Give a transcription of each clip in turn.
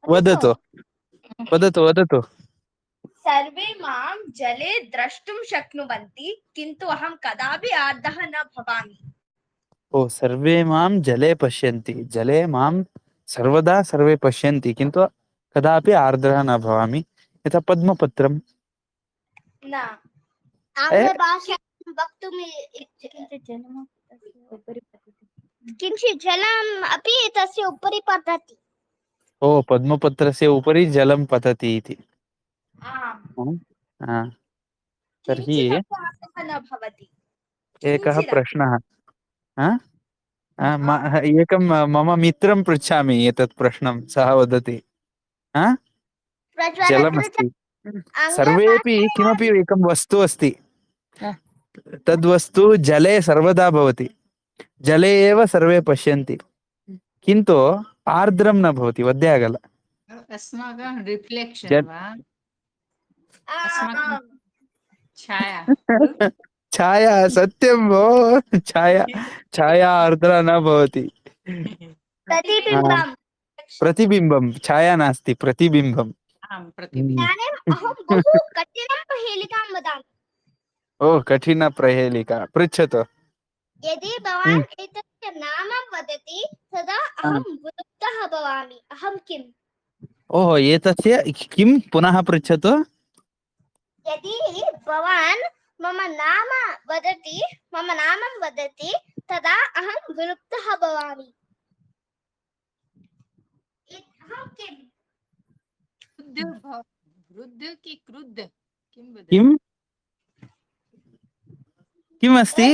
वदतु वदतु वदतु। सर्वे मां जले द्रष्टुं शक्नुवन्ति किन्तु अहं कदापि आर्द्रः न भवामि। ओ सर्वे मां जले पश्यन्ति, जले मां सर्वदा सर्वे पश्यन्ति किन्तु कदापि आर्द्रः न भवामि। यथा पद्मपत्रं। न ए आङ्ग्लभाषायां वक्तुं किञ्चित् जलम् अपि तस्य उपरि पतति। ओ पद्मपत्रस्य उपरि जलं पतति इति। आम्। हा, तर्हि किञ्चिदपि आर्द्रः न भवति। एकः किञ्चिदपि। प्रश्नः। एकं मम मित्रं पृच्छामि एतत् प्रश्नं, सः वदति जलमस्ति, सर्वेपि किमपि एकं वस्तु अस्ति, तद्वस्तु जले सर्वदा भवति, जले एव सर्वे पश्यन्ति किन्तु आर्द्रं न भवति, वद्य आगल अस्माकं रिफ्लेक्षन् वा अस्माकं छाया छाया, सत्यं भो, छाया, छाया आर्द्रा न भवति। प्रतिबिम्बं। प्रतिबिम्बं, छाया नास्ति, प्रतिबिम्बं। आं प्रतिबिम्बम्। इदानीम् अहं बहु कठिनं पहेलिकां वदामि। ओ कठिन प्रहेलिका, पृच्छतु। यदि भवान् एतस्य नाम वदति तदा अहं विलुप्तः भवामि। अहं किम्? ओहो, एतस्य किं पुनः पृच्छतु। यदि भवान् मम नामं वदति तदा अहं विलुप्तः भवामि। अहं किम्? वृद्ध की क्रुद्ध किं वदति? किं किम् अस्ति?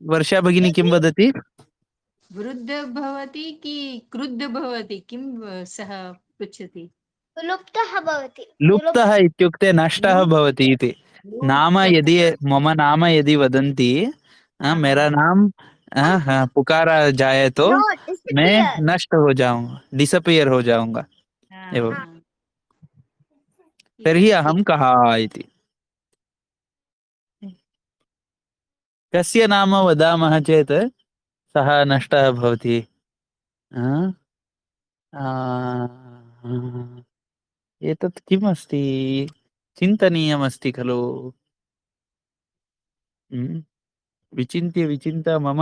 वर्षा भगिनी किं वदति? वृद्ध भवति कि क्रुद्ध भवति, किं सः पृच्छति? विलुप्तः भवति। लुप्तः इत्युक्ते नष्टः भवति इति। नाम यदि मम नाम यदि वदन्ति, मेरा नाम पुकारा जाए तो No, मैं disappear. नष्ट हो जाऊंगा, डिसअपियर हो जाऊंगा। एवं तर्हि अहं कः इति। कस्य नाम वदामः चेत् सः नष्टः भवति। एतत् किम् अस्ति, चिन्तनीयमस्ति खलु। विचिन्त्य विचिन्त्य मम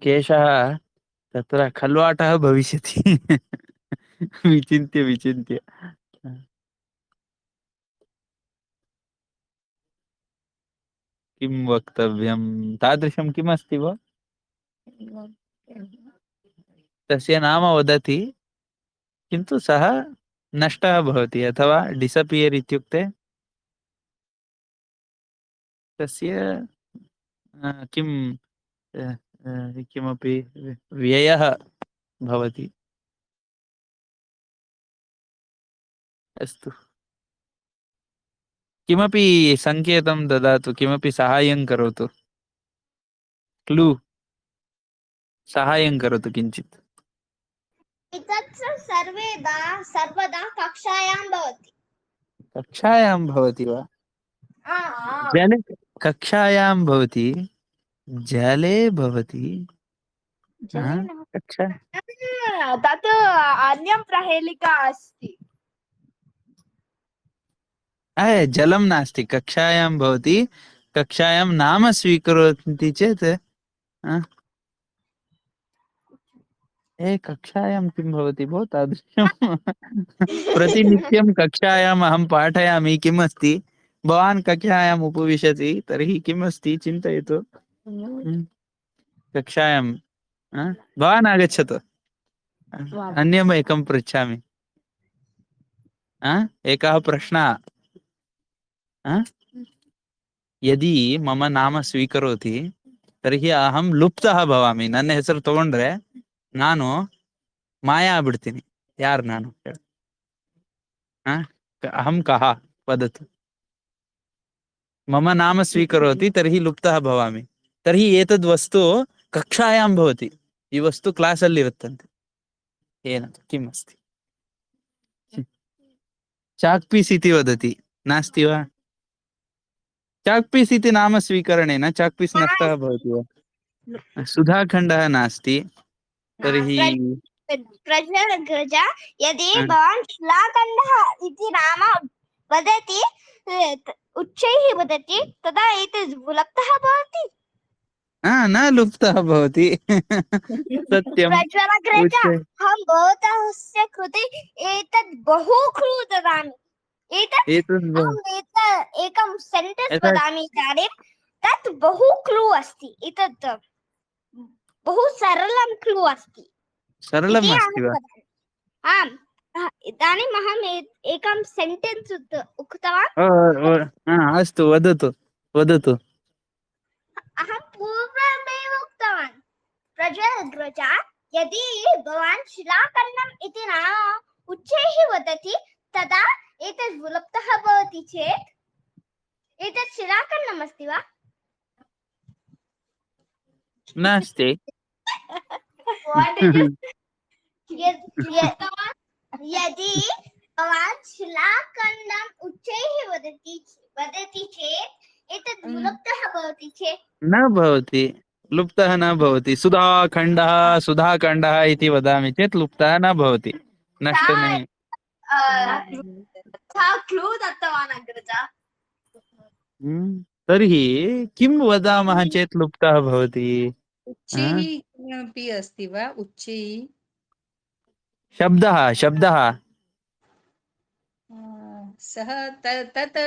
केशः तत्र खल्वाटः भविष्यति। विचिन्त्य विचिन्त्य किं वक्तव्यं, तादृशं किमस्ति वा? तस्य नाम वदति किन्तु सः नष्टः भवति, अथवा डिसपियर् इत्युक्ते तस्य किं किमपि व्ययः भवति। अस्तु, किमपि सङ्केतं ददातु, किमपि साहाय्यं करोतु, क्लू साहाय्यं करोतु किञ्चित्। एतत् सर्वदा कक्षायां भवति। कक्षायां भवति वा? जले कक्षायां भवति, जले भवति। कक्षा तत् अन्यं प्रहेलिका अस्ति। जलं नास्ति, कक्षायां भवति, कक्षायां नाम स्वीकरोति चेत् कक्षायां किं भवति भो तादृशं? प्रतिनित्यं कक्षायाम् अहं पाठयामि, किम् अस्ति? भवान् कक्षायाम् उपविशति तर्हि किम् अस्ति चिन्तयतु। कक्षायां भवान् आगच्छतु, अन्यम् एकं पृच्छामि। एकः प्रश्नः, यदि मम नाम स्वीकरोति तर्हि अहं लुप्तः भवामि, ನನ್ನ ಹೆಸರು ತಗೊಂಡ್ರೆ ನಾನು ಮಾಯ ಆಗ್ಬಿಡ್ತೀನಿ, ಯಾರು ನಾನು? अहं कः वदतु? मम नाम स्वीकरोति तर्हि लुप्तः भवामि, तर्हि एतद् वस्तु कक्षायां भवति, ಈ ವಸ್ತು ಕ್ಲಾಸ್ ಅಲ್ಲಿ ಇರುತ್ತಂತೆ, ಏನದು किम् अस्ति? ಚಾಕ್ ಪೀಸ್ इति वदति, नास्ति वा? ಚಾಕ್ ಪೀಸ್ इति नाम स्वीकरणेन चाक् पीस् नष्टः भवति वा? सुधाखण्डः नास्ति, तर्हि प्रज्वलग्रज यदि हा, भवान् शिलाखण्डः इति नाम वदति उच्चैः वदति तदा एतद् विलुप्तः भवति। न लुप्तः भवति सत्यम् प्रज्वलग्रज उच्च अहं भवतः कृते एतद् बहु क्लू ददामि। एतद् एकं सेण्टेन्स् यथा वदामि इदानीं तत् बहु क्लू अस्ति। एतत् बहु सरलं क्लू अस्ति सरलम् इति अस्ति अहं वा? वदामि। आम् इदानीम् अहम् एकं सेण्टेन्स् उक्तवान्। ओ, ओ, अस्तु वदतु वदतु। अहं पूर्वमेव उक्तवान् प्रज्वलग्रज यदि भवान् शिलाखण्डम् इति नाम उच्चैः वदति तदा एतद् विलुप्तः भवति चेत् एतत् शिलाखण्डम् अस्ति वा? नास्ति यदि भवान् शिलाखण्डम् उच्चैः वदति चेत् एतद् विलुप्तः भवति चेत् न भवति, लुप्तः न भवति। सुधाखण्डः सुधाखण्डः इति वदामि चेत् लुप्तः न भवति, नष्ट नहीं। क्लू दत्तवान् अग्रज। तर्हि किं वदामः चेत् लुप्तः भवति? उच्चैः किमपि अस्ति वा? उच्चैः शब्दः शब्दः सः तत्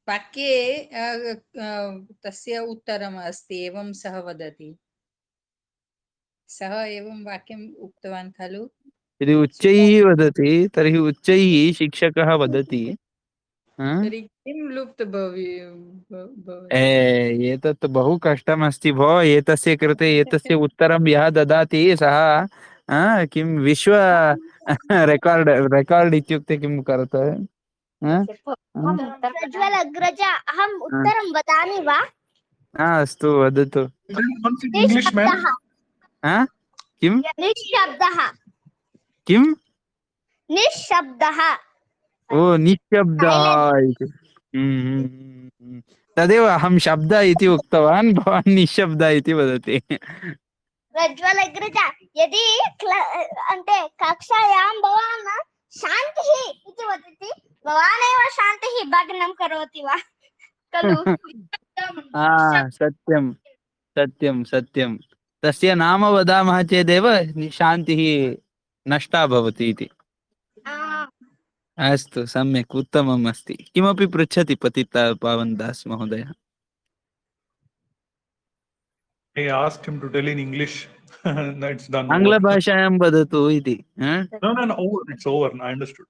वाक्ये तस्य उत्तरम् अस्ति। एवं सः वदति, सः एवं वाक्यम् उक्तवान् खलु। यदि उच्चैः वदति तर्हि उच्चैः शिक्षकः वदति तर्हि किं लुप्त भवति? एतत् बहु कष्टमस्ति भो। एतस्य कृते एतस्य उत्तरं यः ददाति सः किं विश्व रेकार्ड् इत्युक्ते किं कर्तव्यं? प्रज्वल अग्रज अहम् उत्तरं वदामि वा? अस्तु वदतु। English, man. किं निःशब्दः। किं? निःशब्दः। ओ निःशब्दः इति। तदेव अहं शब्द इति उक्तवान्, भवान् निःशब्द इति वदति। प्रज्वल अग्रज यदि अन्ते कक्षायां भवान् शान्तिः इति वदति भवान् एव शान्तिः भग्नं करोति वा खलु? सत्यं सत्यं सत्यं। तस्य नाम वदामः चेदेव शान्तिः नष्टा भवति इति। अस्तु सम्यक्, उत्तमम् अस्ति। किमपि पृच्छति पतिता पावन दास महोदय? I asked him to tell in English. That's done. आङ्ग्लभाषायां वदतु इति। No. Over. It's over. I understood.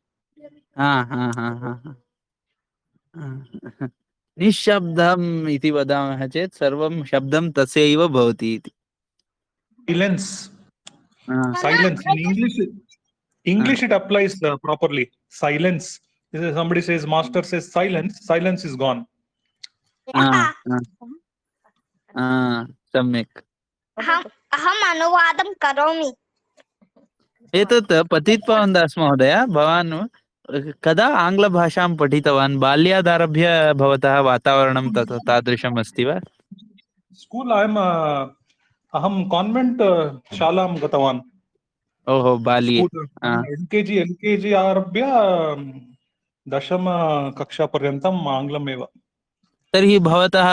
निःशब्दम् इति वदामः चेत् सर्वं शब्दं तस्यैव भवति इति। Silence. Silence. In English it applies properly. Silence. If somebody says, master says silence, silence is gone. सम्यक्। अहम् अनुवादं करोमि। एतत् पतित पावन दास महोदय, भवान् कदा आङ्ग्लभाषां पठितवान्? बाल्यादारभ्य भवतः वातावरणं तादृशम् अस्ति वा? School, अहं कान्वेंट शालां गतवान्। ओहो, बाल्ये। LKG आरभ्य 10म कक्षा पर्यन्तम् आङ्ग्लमेव। तर्हि भवतः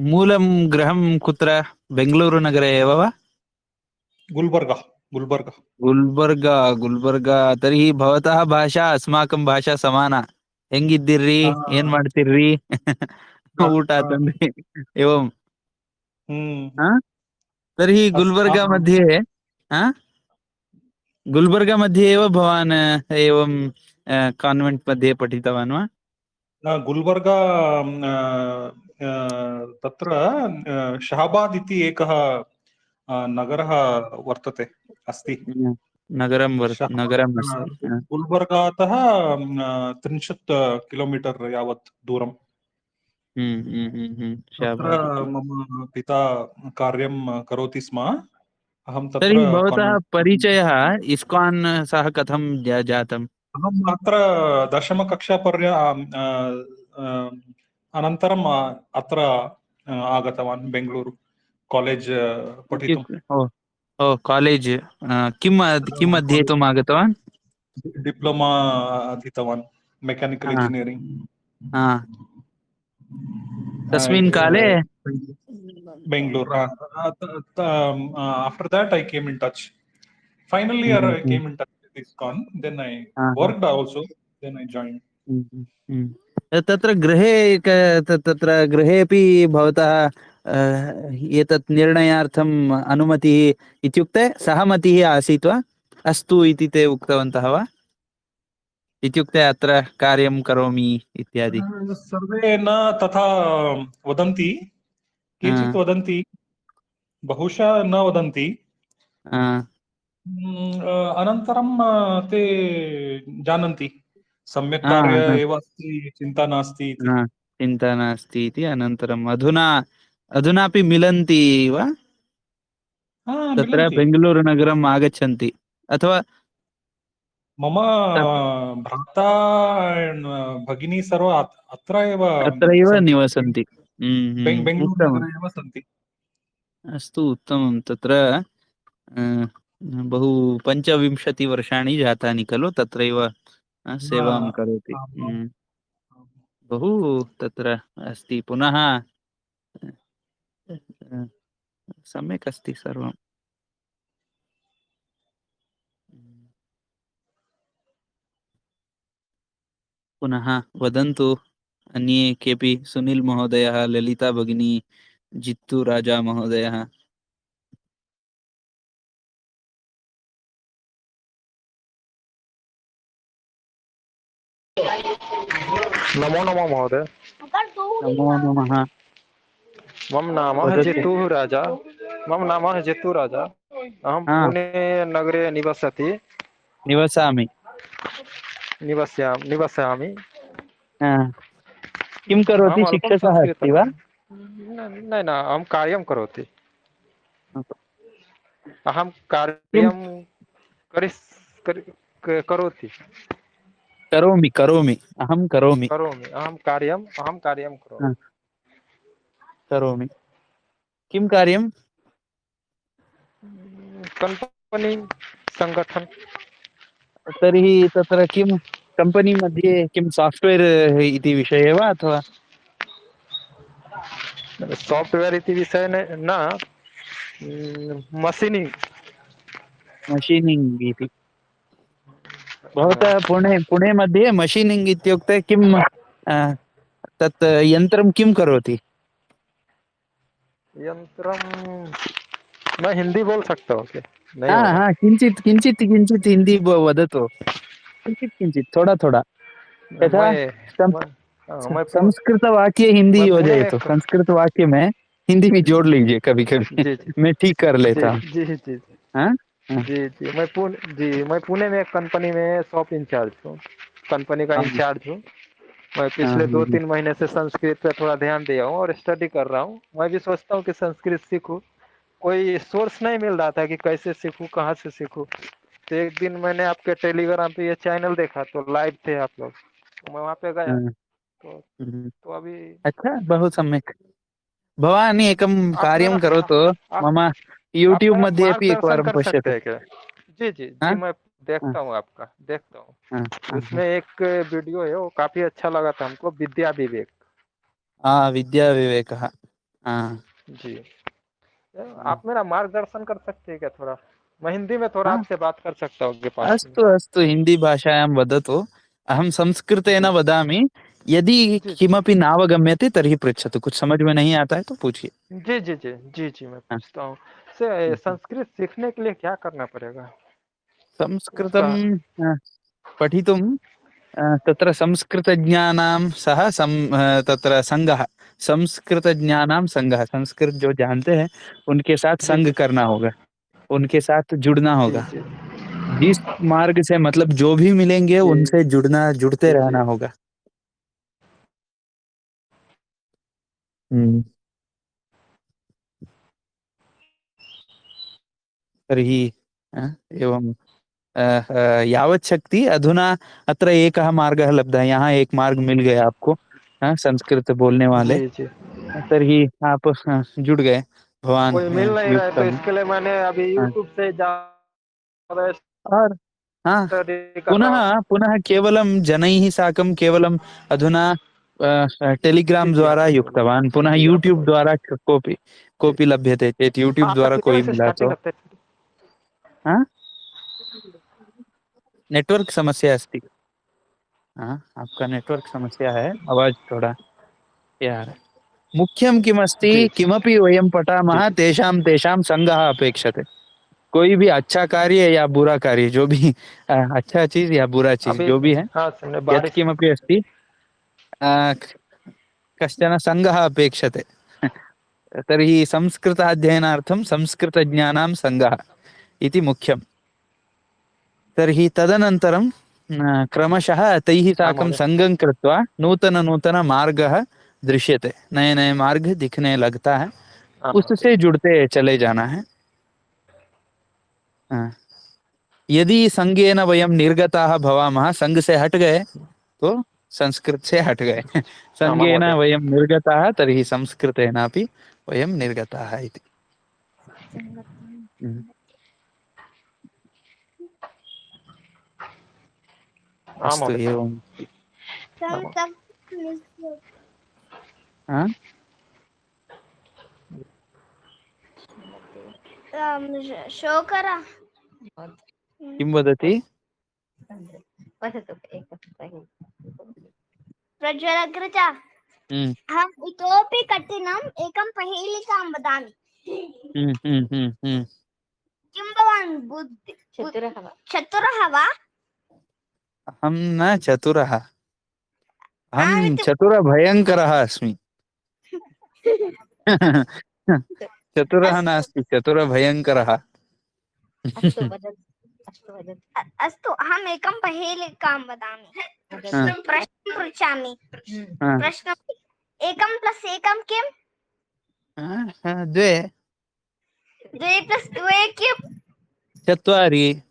मूलं गृहं कुत्र? बेङ्गलूरुनगरे एव वा? गुल्बर्गा। गुल्बर्गा। तर्हि भवतः भाषा अस्माकं भाषा समाना। ಹೆಂಗಿದ್ದೀರಿ, ಏನ್ ಮಾಡ್ತೀರಿ, ಊಟ ತಂದ್ರಿ, एवं। तर्हि गुल्बर्गा मध्ये एव भवान् एवं कान्वेंट मध्ये पठितवान् वा? गुल्बर्गा तत्र शहाबाद् इति एकः नगरः वर्तते अस्ति। नगरम् अस्ति। गुल्बर्गातः 30 किलोमीटर् यावत् दूरम्। तत्र मम पिता कार्यं करोति स्म। अहं तत्र। तर्हि भवतः परिचयः इस्कान् सह कथं जातम्? अहम् अत्र 10म कक्षा अनन्तरम् अत्र आगतवान् बेङ्गलूरु कालेज् पठितुम्। ओ कालेज् किम् किम् अध्येतुम् आगतवान्? डिप्लोमा अधीतवान् मेकानिकल् हा, इंजिनियरिंग हा। तस्मिन् काले Bangalore. After that, I came in touch. Final year, hmm, I came in touch with ISKCON. Then I हा, हा, worked also. Then I joined. तत्र गृहे तत्र गृहेपि भवतः एतत् निर्णयार्थम् अनुमतिः इत्युक्ते सहमतिः आसीत् वा? अस्तु इति ते उक्तवन्तः वा? इत्युक्ते अत्र कार्यं करोमि इत्यादि। सर्वे न तथा वदन्ति, केचित् वदन्ति, बहुशः न वदन्ति। अनन्तरं ते जानन्ति सम्यक् कार्य एव अस्ति, चिन्ता नास्ति इति। चिन्ता नास्ति इति। अनन्तरम् अधुनापि मिलन्ति वा? तत्र मिलन्ति। बेङ्गलूरुनगरम् आगच्छन्ति अथवा मम भ्राता भगिनी सर्व अत्र एव अत्रैव सन्ति। निवसन्ति। बेङ्गलूरु उत्तमम्। नगरे एव सन्ति। अस्तु, उत्तमं। तत्र बहु 25 वर्षाणि जातानि खलु तत्रैव सेवां करोति। बहु तत्र अस्ति। पुनः सम्यक् अस्ति सर्वं। पुनः वदन्तु अन्ये केपि? सुनील महोदयः, ललिता भगिनी, जित्तु राजा महोदयः। नमो नमः महोदय। नमो नमः। मम नाम वदतु। जित्तुः राजा। मम नाम जित्तु राजा। अहं हा, पुणे नगरे निवसामि। निवसामि। हा, किं करोति? अहम् अल्पं शिक्षकः अस्ति वा? संस्कृतं न अहं कार्यं करोति। अहं किं कार्यं करोति करोमि? करोमि, अहं करोमि। करोमि। अहं कार्यं हा, करोमि। करोमि। किं कार्यं? कम्पनी संगठन। तर्हि तत्र किं कम्पनी मध्ये किं साफ्ट्वेर् इति विषये वा अथवा? सॉफ्टवेयर इति विषय न मशीनिंग। मशीनिङ्ग् इति। भवतः पुणे मध्ये मशीनिङ्ग् इत्युक्ते किं? तत् यन्त्रं किं करोति? यंत्रम मैं हिंदी बोल सकता हूँ क्या? नहीं हा, होगा। हा, किञ्चित् किञ्चित् किञ्चित् हिन्दी वदतु। किञ्चित् किञ्चित्, थोड़ा थोड़ा। यथा मैं मैं मैं संस्कृतवाक्य हिंदी मैं पुणे में योजयतु। संस्कृतवाक्य में हिंदी भी जोड़ लीजिए कभी कभी। जी जी मैं ठीक कर जी लेता हूँ। जी जी हाँ, हाँ, जी मैं पुणे में एक कंपनी में शॉप इंचार्ज हूँ। कंपनी का हाँ, इंचार्ज हूँ। मैं हाँ, पिछले हाँ, 2-3 महीने से संस्कृत पे थोड़ा ध्यान दिया हूँ और स्टडी कर रहा हूँ। मैं भी सोचता हूँ कि संस्कृत सीखूं। कोई सोर्स नहीं मिल रहा था कि कैसे सीखूं, कहाँ से सीखूं। तो एक दिन मैंने आपके टेलीग्राम पे ये चैनल देखा तो लाइव थे आप लोग, तो मैं वहाँ पे गया। हाँ, तो हम्म। तो अभी अच्छा, बहु सम्यक्। भवान् एकं आप कार्यं मेरा करोतु। आप मम आप यूट्यूब मेरा मध्ये अपि मार्गदर्शन एकवारं कर सकते पश्यतु। हैं क्या? जी जी हाँ, जी मैं हाँ, देखता हूँ, आपका देखता हाँ, हूँ। हाँ, हाँ, उसमें एक वीडियो है वो काफी अच्छा लगा था हमको, विद्या विवेक। हाँ, विद्याविवेकः। हाँ, जी आप मेरा मार्गदर्शन कर सकते हैं क्या थोड़ा? मैं हिंदी में थोड़ा हाँ, आपसे बात कर सकता हूँ कि 5 मिनट? अस्तु अस्तु, हिंदी भाषायां वदतु। अहं संस्कृतेन जी वदामि। यदि जी जी किमपि नावगम्यते तर्हि पृच्छतु। कुछ समझ में नहीं आता है तो पूछिए। जी जी जी जी जी मैं हाँ, पूछता हूँ से हम्म। संस्कृत सीखने के लिए क्या करना पड़ेगा संस्कृतं उसका? पठितुं तत्र संस्कृतज्ञानां सह तत्र संघः, संस्कृतज्ञानां संघः। संस्कृत जो जानते हैं उनके साथ जी संग जी करना होगा, उनके साथ जुड़ना जी होगा। जी जिस मार्ग से मतलब जो भी मिलेंगे जी उनसे जुड़ते जी रहना जी होगा। हम्म। तर्हि एवं यावत् शक्ति अधुना अत्र एकः मार्गः लब्धः। यहाँ एक मार्ग मिल गया आपको, संस्कृत बोलने वाले। जी जी तर्हि आप जुड़ गए। भवान कोई मिल नहीं रहा है, तो युक्तम। इसके लिए मैंने अभी हाँ, यूट्यूब से ज्यादा और हाँ, स्टडी कर रहा हूँ। पुनः पुनः केवलं जनैः साकं केवलम् अधुना टेलिग्राम जी जी हाँ द्वारा जी बोलिए। युक्तवान्, पुनः जी आप यूट्यूब बताइए। द्वारा कोऽपि कोऽपि लभ्यते चेत् यूट्यूब आपका द्वारा कितने कोई बजे से मिला स्टार्टिंग तो। करते हैं? हाँ, नेटवर्क समस्या अस्ति। हाँ, आपका नेटवर्क समस्या है, आवाज थोड़ा यार। मुख्यं किमस्ति, जी किमपि वयं जी पठामः जी तेषां तेषां सङ्गः अपेक्षते। कोई भी अच्छा कार्य या बुरा कार्य, जो भी अच्छा चीज या बुरा चीज अभी जो भी है, हाँ सुनने यत् बारिश। किमपि अस्ति, अ, कश्चन सङ्गः अपेक्षते। तर्हि संस्कृताध्ययनार्थं संस्कृतज्ञानां सङ्गः इति मुख्यम्। तर्हि तदनन्तरं क्रमशः तैः हाँ साकं महोदय। सङ्गं कृत्वा नूतन मार्गः दृश्यते, नए नए मार्ग दिखने लगता है, हाँ महोदय। उससे जुड़ते चले जाना है। हाँ। यदि संगेन वयं निर्गताः भवामः, संग से हट गए तो संस्कृत से हट गए। हाँ संगेन महोदय। वयं निर्गताः तर्हि संस्कृतेनापि वयं निर्गताः इति। हम्म। हाँ अस्तु, महोदय। एवम्। हाँ महोदय। हाँ? शोकरा किं वदति? वदतु प्रज्वल अग्रजा, हम्म, अहम् इतोपि कठिनम् एकं पहेलिकां वदामि। हम्म, हम्म, हम्म, हम्म। किं भवान् चतुरः वा? अहं न चतुरः, अहं आमिति चतुरभयङ्करः अस्मि। चतुरः अस्तु नास्ति, चतुरभयङ्करः। अस्तु, अहम् एकं पहेलिकां वदामि। हाँ, प्रश्नं पृच्छामि। हाँ, प्रश्नम्, एकं प्लस् एकं किम्? हाँ, हाँ, द्वे, 2 प्लस् 2 किम्? चत्वारि,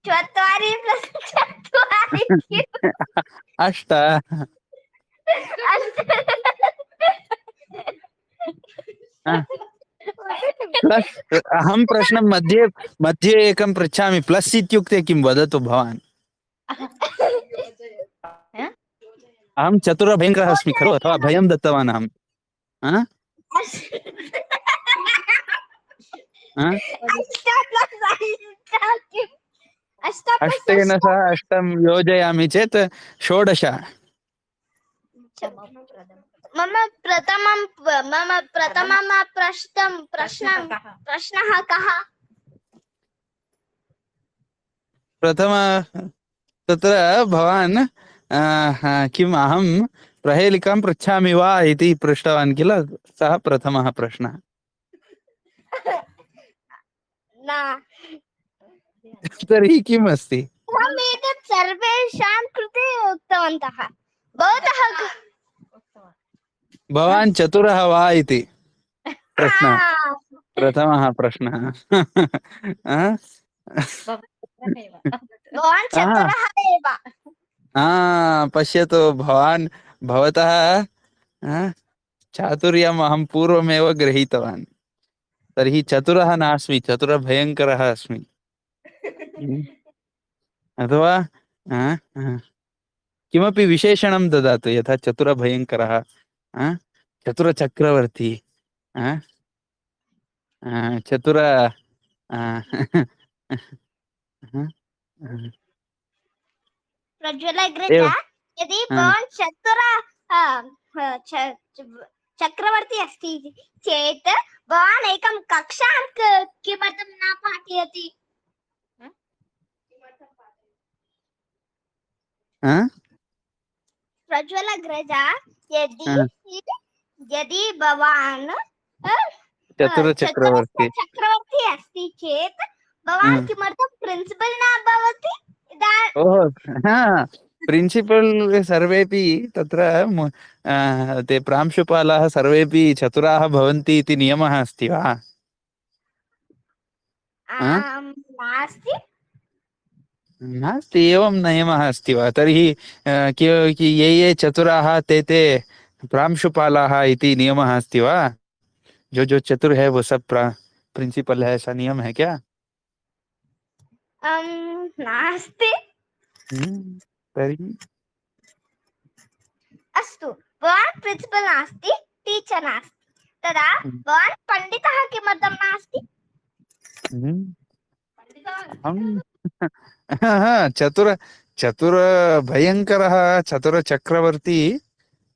4 प्लस् 4 किम्? अष्ट। अस्तु। हाँ, प्लस्, अहं प्रश्नं मध्ये मध्ये एकं पृच्छामि, प्लस् इत्युक्ते किं वदतु भवान्? अहं चतुरभयङ्करः अस्मि खलु, अथवा भयं दत्तवान् अहं? हाँ? हाँ? अष्ट प्लस् अष्ट किम्? अष्ट प्लस् अष्टेन अष्ट। सह अष्टं योजयामि चेत् षोडश। मम प्रथमं प्रश्नः कः? प्रथम तत्र भवान् किम्, अहं प्रहेलिकां पृच्छामि वा इति पृष्टवान् किल, सः प्रथमः प्रश्नः। न, तर्हि किम् अस्ति? अहम् एतत् सर्वेषां कृते उक्तवन्तः। भवतः भवान् चतुरः वा इति प्रश्नः, आ, प्रथमः प्रश्नः। भवान् चतुरः एव। पश्यतु भवान्, भवतः चातुर्यम् अहं पूर्वमेव गृहीतवान्। तर्हि चतुरः नास्मि, चतुरभयङ्करः अस्मि। अथवा किमपि विशेषणं ददातु, यथा चतुरभयङ्करः, चतुरचक्रवर्ती, चतुर प्रज्वल एव। अग्रजा, यदि भवान् चक्रवर्ती अस्ति चेत् भवान् एकं कक्षां किमर्थं न पाठयति? प्रज्वल अग्रजा, यदि भवान् चतुरचक्रवर्ती। चक्रवर्ती अस्ति चेत् भवान् किमर्थं प्रिन्सिपल् न भवति? ओहो, प्रिन्सिपल् सर्वेपि तत्र ते प्रांशुपालाः सर्वेपि चतुराः भवन्ति इति नियमः अस्ति वा? नास्ति। नास्ति, एवं नियमः अस्ति वा? तर्हि ये ये चतुराः ते प्रांशुपालाः इति नियमः अस्ति वा? जो चतुर है वो सब प्रिंसिपल है, ऐसा नियम है क्या? नास्ति। तर्हि अस्तु, भवान् प्रिन्सिपल् नास्ति, टीचर् नास्ति, तदा हम्म। भवान् पण्डितः किमर्थं नास्ति? हम्म, अहं चतुर चतुर भयङ्करः चतुर चक्रवर्ती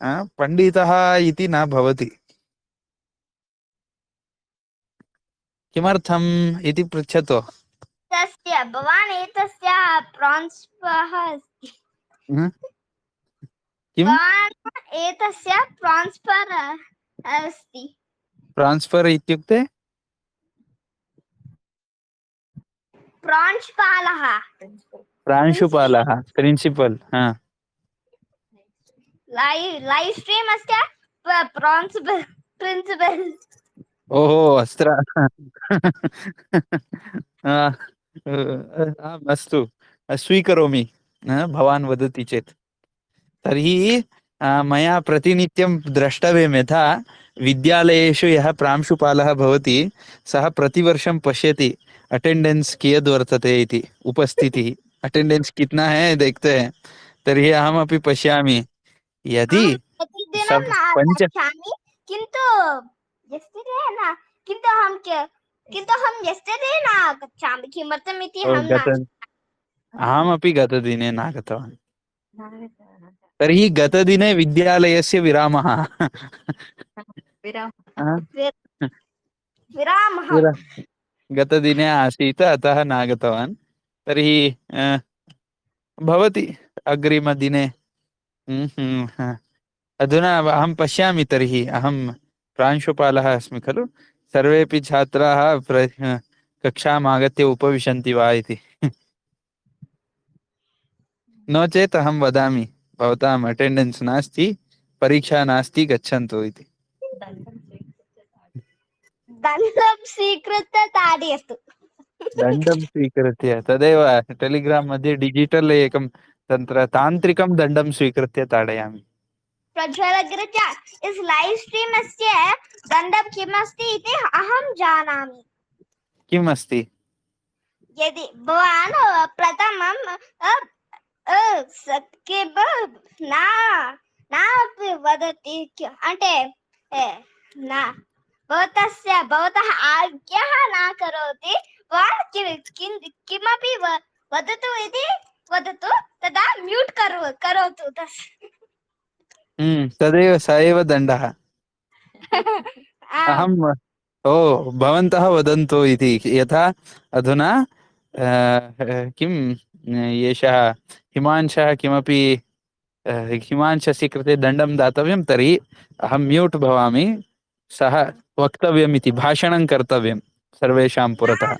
पण्डितः इति न भवति। किमर्थम् इति पृच्छतु। तस्य भवान् एतस्य प्रांशुपालः अस्ति। हम्म, किं भवान् एतस्य प्रांशुपालः अस्ति। ट्रान्स्फर् इत्युक्ते? प्रांशुपालः, प्रांशुपालः, प्रिन्सिपल्। लैव् स्ट्रीम् अस्ति, प्रांशुपालः प्रिन्सिपल्। ओहो अस्त्र आम्, अस्तु, स्वीकरोमि भवान् वदति चेत्। तर्हि मया प्रतिनित्यं द्रष्टव्यं, यथा विद्यालयेषु यः प्रांशुपालः भवति सः प्रतिवर्षं पश्यति अटेंडेंस कियद् वर्तते इति, उपस्थितिः अटेंडेंस कितना है देखते हैं। तर्हि अहमपि पश्यामि, यदि प्रतिदिनं न पंच गच्छामि, किन्तु yesterday न, किन्तु अहं yesterday न गच्छामि। किमर्थम् इति अहं न अहमपि गतदिने न गतवान्। तर्हि गतदिने विद्यालयस्य विरामः। विरामः। गतदिने आसीत्, अतः न गतवान्। तर्हि भवति अग्रिमदिने। अधुना अहं पश्यामि, तर्हि अहं प्रांशुपालः अस्मि खलु, सर्वेपि छात्राः कक्षाम् आगत्य उपविशन्ति वा इति। नो चेत् अहं वदामि भवताम् अटेंडेंस नास्ति, परीक्षा नास्ति, गच्छन्तु इति। दण्डं स्वीकृत्य ताडयतु। दण्डं स्वीकृत्य, तदेव टेलिग्राम् मध्ये डिजिटल एकं तान्त्रिकं दण्डं स्वीकृत्य ताडयामि। प्रज्वल अग्रज, इस लाइव स्ट्रीम अस्य दण्डं किमस्ति इति अहं जानामि। किम् अस्ति? यदि भवान् प्रथमं नापि वदति, अन्ते न भवतः आज्ञाः न करोति, भवान् किमपि वदतु इति वदतु, तदा म्यूट् करोतु। तदेव स एव दण्डः। अहं भवन्तः वदन्तु इति, यथा अधुना किं एषः हिमांशः किमपि हिमांशस्य कृते दण्डं दातव्यं, तर्हि अहं म्यूट् भवामि, सः वक्तव्यम् इति, भाषणं कर्तव्यं सर्वेषां पुरतः।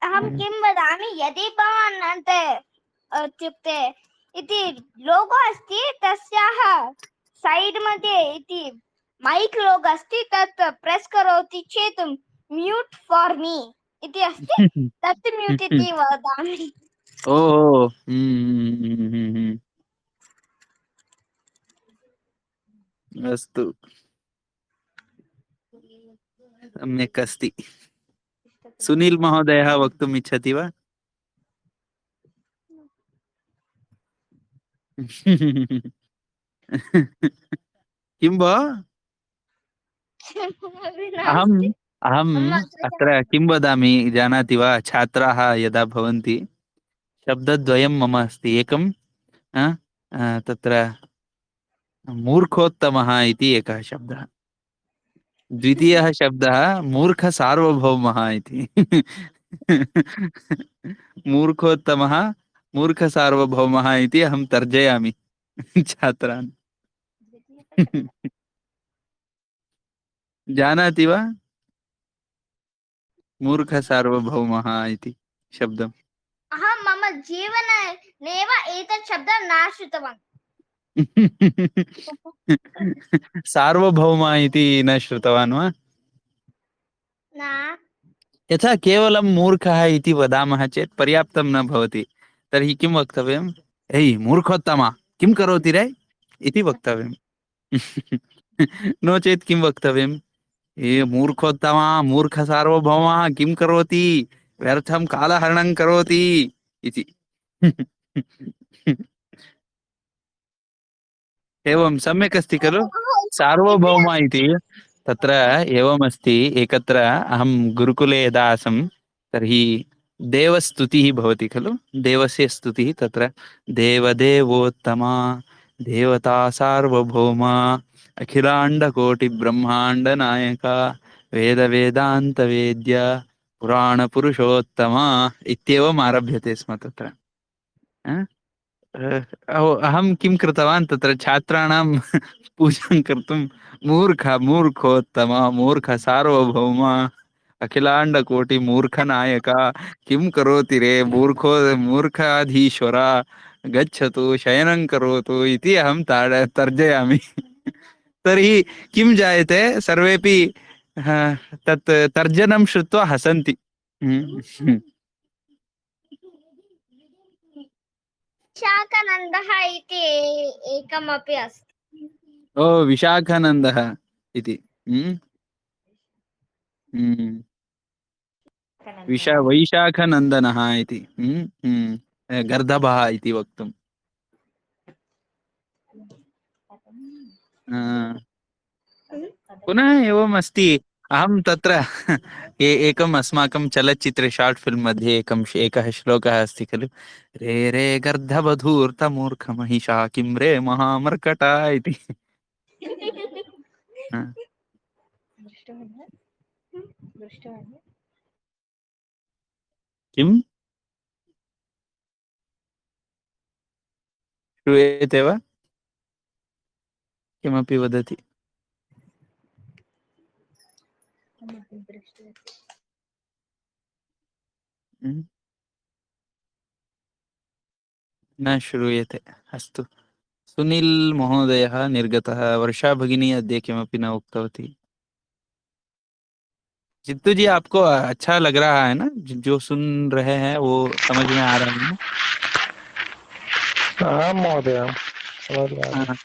अहं किं वदामि, यदि भवान् अन्ते इत्युक्ते इति लोगो अस्ति, तस्याः साइड मध्ये इति माइक लोगो अस्ति, तत् प्रेस करोति चेत् म्यूट फॉर मी इति अस्ति, तत् म्यूट इति वदामि। ओहो, अस्तु, सम्यक् अस्ति। सुनील महोदयः वक्तुम् इच्छति वा? किं भो? अहम् अत्र किं वदामि जानाति वा? छात्राः यदा भवन्ति, शब्दद्वयं मम अस्ति। एकं तत्र मूर्खोत्तमः इति एकः शब्दः, द्वितीयः शब्दः मूर्खसार्वभौमः इति। मूर्खोत्तमः, मूर्खसार्वभौमः इति अहं तर्जयामि छात्रान्। जानाति वा मूर्खसार्वभौमः इति शब्दम्? अहं मम जीवने नैव एतत् शब्दं न श्रुतवान्। सार्वभौम इति न श्रुतवान् वा? न। यथा केवलं मूर्खः इति वदामः चेत् पर्याप्तं न भवति। तर्हि किं वक्तव्यम्? एय్ मूर्खोत्तमा, किं करोति रे इति वक्तव्यम्। नो चेत् किं वक्तव्यम्? ए मूर्खोत्तमा मूर्ख सार्वभौमः किं करोति व्यर्थं कालहरणं करोति इति एवं सम्यक् अस्ति खलु सार्वभौम इति तत्र एवमस्ति एकत्र अहं गुरुकुले यदा आसं तर्हि देवस्तुतिः भवति खलु देवस्य स्तुतिः तत्र देवदेवोत्तमा देवता सार्वभौमा अखिलाण्डकोटिब्रह्माण्डनायका वेदवेदान्तवेद्य पुराणपुरुषोत्तमा इत्येवम् आरभ्यते स्म तत्र अहं किं कृतवान् तत्र छात्राणां पूजां कर्तुं मूर्खोत्तम मूर्ख सार्वभौम अखिलाण्डकोटि मूर्खनायक किं करोति रे मूर्खाधीश्वर गच्छतु शयनं करोतु इति अहं तर्जयामि तर्हि किं जायते सर्वेपि तत् तर्जनं श्रुत्वा हसन्ति शाकानन्दः इति एकमपि अस्ति। ओ विशाखानन्दः इति वैशाखनन्दनः इति गर्दभः इति वक्तुम् पुनः एवम् अस्ति अहं तत्र एकम् अस्माकं चलच्चित्रे शार्ट् फिल्म् मध्ये एकः श्लोकः अस्ति खलु रे रे गर्दभधूर्तमूर्खमहिषा किं रे महामर्कटा इति किम् श्रूयते वा किमपि वदति न श्रूयते अस्तु सुनील महोदयः निर्गतः वर्षा भगिनी अद्य किमपि न उक्तवती जित्तू जी आपको अच्छा लग रहा है ना जो सुन रहे हैं वो समझ में आ रहा है ना हाँ महोदय समझ में आ रहा है।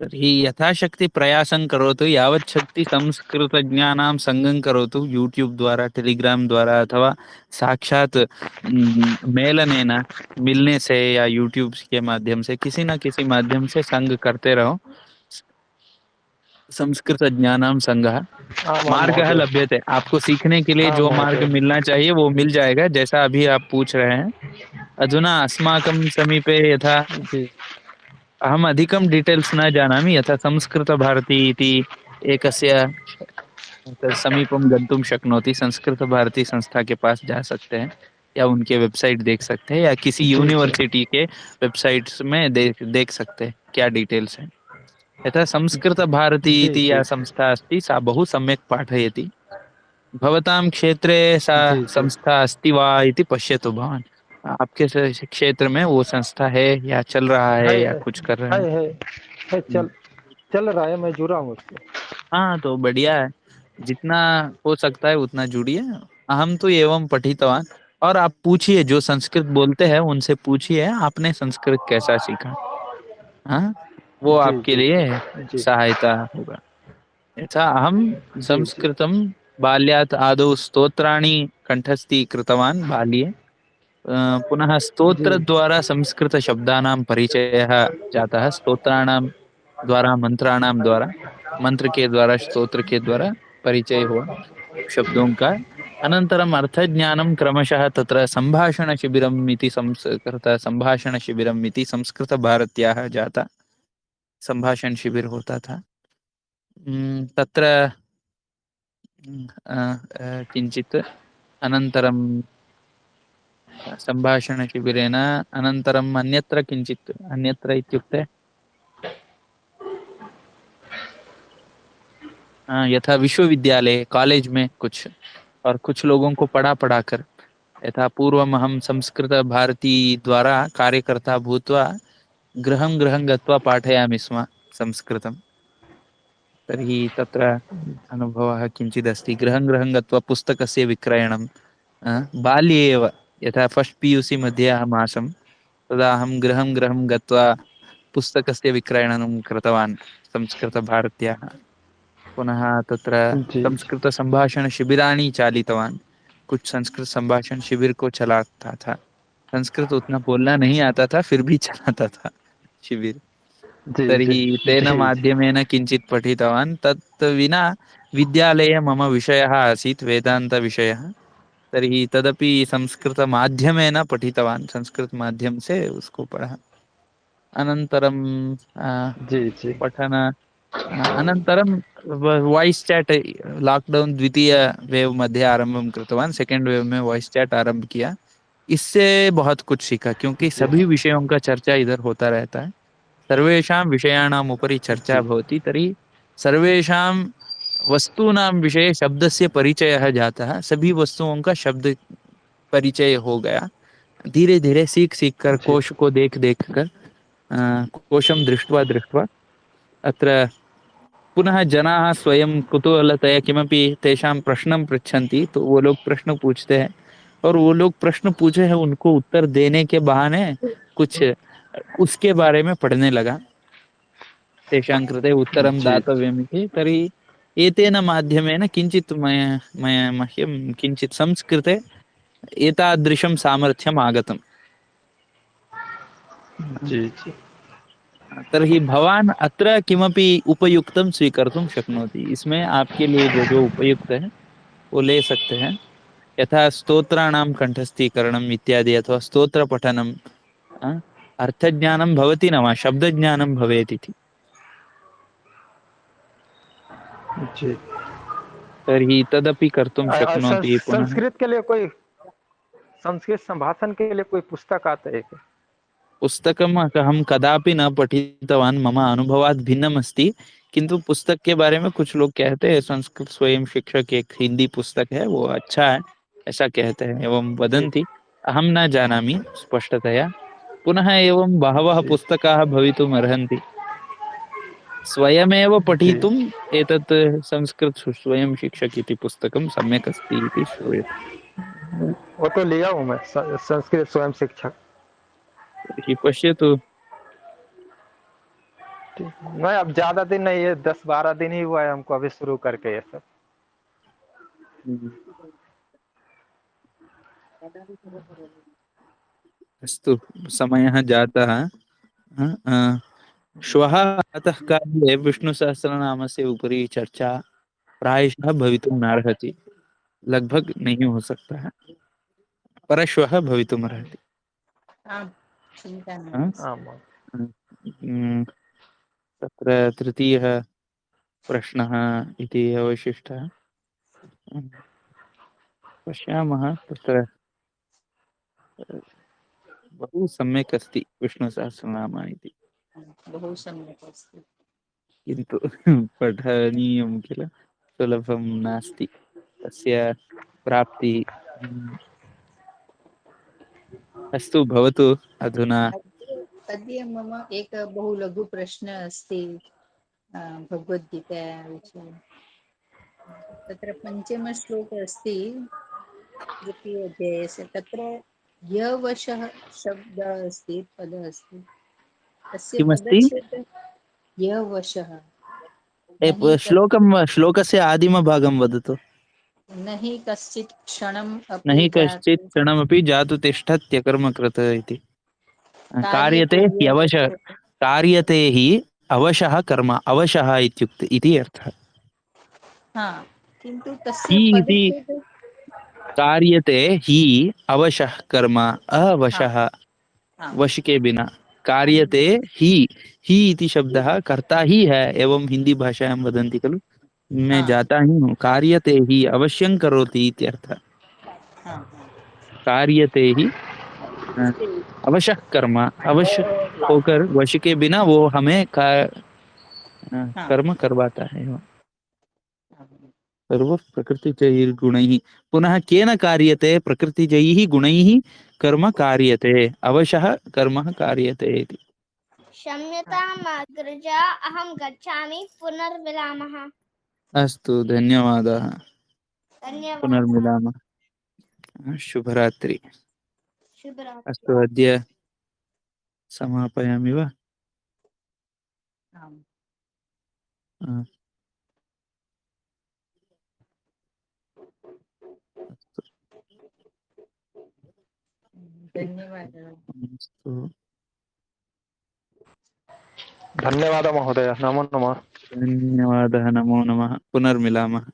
तर्हि यथाशक्ति प्रयासं करोतु यावत् शक्ति संस्कृतज्ञानां संगं करोतु यूट्यूब द्वारा टेलीग्राम द्वारा अथवा साक्षात मेलनेन मिलने से या यूट्यूब के माध्यम से किसी न किसी माध्यम से संग करते रहो संस्कृत ज्ञानाम संघः मार्गः लभ्यते आपको सीखने के लिए जो मार्ग मिलना चाहिए वो मिल जाएगा जैसा अभी आप पूछ रहे हैं अधुना अस्माकं समीपे यथा अहम् अधिकं डिटेल्स न जानामि यथा संस्कृतभारती इति एकस्य समीपं गन्तुं शक्नोति संस्कृतभारती संस्था के पास जा सकते हैं या उनके वेबसाइट देख सकते हैं या किसी यूनिवर्सिटी के वेबसाइट्स में देख सकते हैं क्या डिटेल्स हैं यथा संस्कृतभारती इति या संस्था अस्ति सा बहु सम्यक् पाठयति भवतां क्षेत्रे सा संस्था अस्ति वा इति पश्यतु भवान् आपके क्षेत्र में वो संस्था है या चल रहा है या कुछ कर रहा है चल रहा है मैं जुड़ा हूँ उससे हाँ तो बढ़िया है जितना हो सकता है उतना जुड़िए हम तो एवं पठितवान और आप पूछिए जो संस्कृत बोलते हैं उनसे पूछिए आपने संस्कृत कैसा सीखा हाँ वो आपके लिए सहायता होगा यथा अहं संस्कृतं बाल्यात् आदौ स्तोत्राणि कंठस्थी कृतवान् बाल्ये पुनः स्तोत्रद्वारा संस्कृतशब्दानां परिचयः जातः स्तोत्राणां द्वारा मंत्राणां द्वारा मंत्र के द्वारा स्तोत्र के द्वारा परिचय हुआ शब्दों का अनन्तरम् अर्थज्ञानं क्रमशः तत्र सम्भाषणशिबिरम् इति सम्भाषणशिबिरम् इति संस्कृतभारत्याः जाता संभाषण शिविर होता था तत्र किञ्चित् अनन्तरं सम्भाषणशिबिरेण अनन्तरम् अन्यत्र किञ्चित् अन्यत्र इत्युक्ते यथा विश्वविद्यालय कॉलेज में कुछ और कुछ लोगों को पढ़ा कर यथा पूर्वम् अहं संस्कृतभारती द्वारा कार्यकर्ता भूत्वा गृहं गृहं गत्वा पाठयामि स्म संस्कृतं तर्हि तत्र अनुभवः किञ्चिदस्ति गृहं गृहं गत्वा पुस्तकस्य विक्रयणं बाल्ये एव यथा फस्ट् PUC मध्ये अहम् आसं तदा अहं गृहं गृहं गत्वा पुस्तकस्य विक्रयणं कृतवान् संस्कृतभारत्याः पुनः तत्र जी संस्कृतसम्भाषणशिबिराणि चालितवान्। कुछ संस्कृत संभाषण शिविर को चलाता था। संस्कृत उतना बोलना नहीं आता था, फिर भी चलाता था शिविर। जी जी तर्हि तेन जी जी माध्यमेन किञ्चित् पठितवान्। तत् विना विद्यालये मम विषयः आसीत् वेदान्तविषयः। तर्हि तदपि संस्कृतमाध्यमेन पठितवान्, संस्कृत माध्यम से उसको पढ़ा। अनन्तरं जी जी पठन अनन्तरं वाइस् चैट लॉकडाउन द्वितीय वेव मध्ये आरंभं कृतवान्। सेकेंड वेव में वॉइस चैट आरंभ किया। इससे बहुत कुछ सीखा, क्योंकि जी सभी विषयों का चर्चा इधर होता रहता है। सर्वेषां विषयाणाम् उपरि चर्चा जी भवति। तर्हि सर्वेषां वस्तूनां विषये शब्दस्य परिचयः जातः। सभी वस्तुओं का शब्द परिचय हो गया। धीरे धीरे सीख सीख कर, जी कोश को देख देख कर, कोशं दृष्ट्वा दृष्ट्वा अत्र पुनः जनाः स्वयं कुतूहलतया किमपि तेषां प्रश्नं पृच्छन्ति, तो वो लोग प्रश्न पूछते हैं, और वो लोग प्रश्न पूछे हैं उनको उत्तर देने के बहाने कुछ उसके बारे में पढ़ने लगा। तेषां कृते उत्तरं जी दातव्यम् इति। तर्हि एतेन माध्यमेन किञ्चित् मह्यं किञ्चित् संस्कृते एतादृशं सामर्थ्यम् आगतम्। जी जी तर्हि भवान् अत्र किमपि उपयुक्तं स्वीकर्तुं शक्नोति। इसमें आपके लिए जो जो उपयुक्त है वो ले सकते हैं। यथा स्तोत्राणां कंठस्थीकरणम् इत्यादि, अथवा स्तोत्रपठनं, अर्थज्ञानं भवति न वा, शब्दज्ञानं भवेत् इति। जी तर्हि तदपि कर्तुं शक्नोति। पुनः संस्कृत के लिए कोई संस्कृत संभाषण के लिए कोई पुस्तक आता है क्या? पुस्तकम् अहं कदापि न पठितवान्, मम अनुभवात् भिन्नम् अस्ति। किंतु पुस्तक के बारे में कुछ लोग कहते हैं, संस्कृत स्वयं शिक्षक एक हिंदी पुस्तक है, वो अच्छा है, ऐसा कहते हैं एवं जी वदन्ति। अहं न जानामि स्पष्टतया। पुनः एवं बहवः जी पुस्तकाः भवितुम् अर्हन्ति। स्वयमेव जी पठितुम् एतत् संस्कृत स्वयं शिक्षक इति पुस्तकं सम्यक् अस्ति इति श्रूयते। वो तो लिया हूँ मैं संस्कृत स्वयं शिक्षक। तर्हि पश्यतु। नहीं, अब ज्यादा दिन नहीं है, 10-12 दिन ही हुआ है हमको अभी शुरू करके ये सब। अस्तु, समयः जातः। श्वः अतः काले विष्णुसहस्रनामस्य उपरि चर्चा प्रायशः भवितुं नार्हति। लगभग नहीं हो सकता है, परश्वः भवितुमर्हति। आं चिन्ता हाँ? नास्ति। आम् आम्। हम्म, तत्र तृतीयः प्रश्नः इति अवशिष्टः। पश्यामः। तत्र बहु सम्यक् अस्ति विष्णुसहस्रनाम इति, बहु सम्यक् अस्ति। किन्तु पठनीयं किल, सुलभं नास्ति तस्य प्राप्तिः। अस्तु, भवतु अधुना। अद्य मम एकः बहु लघु प्रश्नः अस्ति भगवद्गीता विषये। तत्र पञ्चमश्लोकः अस्ति तृतीयोऽध्यायस्य। तत्र यवशः शब्दः अस्ति, पदः अस्ति, तस्य किमस्ति? पदच्छेदः यवशः। न हि श्लोकस्य आदिमभागं वदतु। न हि कश्चित् क्षणम् न अपि हि कश्चित् जातु क्षणमपि जातु तिष्ठत्यकर्मकृत् इति। कार्यते कार्यते ह्यवशः, कार्यते हि अवशः कर्म, अवशः इत्युक्ते इति अर्थः। हा, किन्तु हि तस्य इति पदच्छेदः कार्यते हि अवशः कर्म, हा अवशः हा वश के बिना। कार्यते ही इति शब्दः कर्ता ही है, एवं हिंदी भाषायां वदन्ति खलु, मैं हा जाता ही हूँ, कार्यते ही अवश्यं करोति इत्यर्थः। हा कार्यते ही अ, अवश्य कर्म, अवश्य होकर वश के बिना वो हमें हा कर्म करवाता है। हा सर्व प्रकृतिजैर्गुणैः। पुनः केन कार्यते? प्रकृतिजैः गुणैः कर्म कार्यते, अवशः कर्म कार्यते इति। क्षम्यताम् अग्रजा, अहं गच्छामि। पुनर्मिलामः। अस्तु, धन्यवादाः। धन्यवादः। पुनर्मिलामः। शुभरात्रि। शुभरात्रि। अस्तु, अद्य समापयामि वा? आम्। अ, धन्यवादः। अस्तु। धन्यवादः महोदय, नमो नमः। धन्यवादः, नमो नमः, पुनर्मिलामः।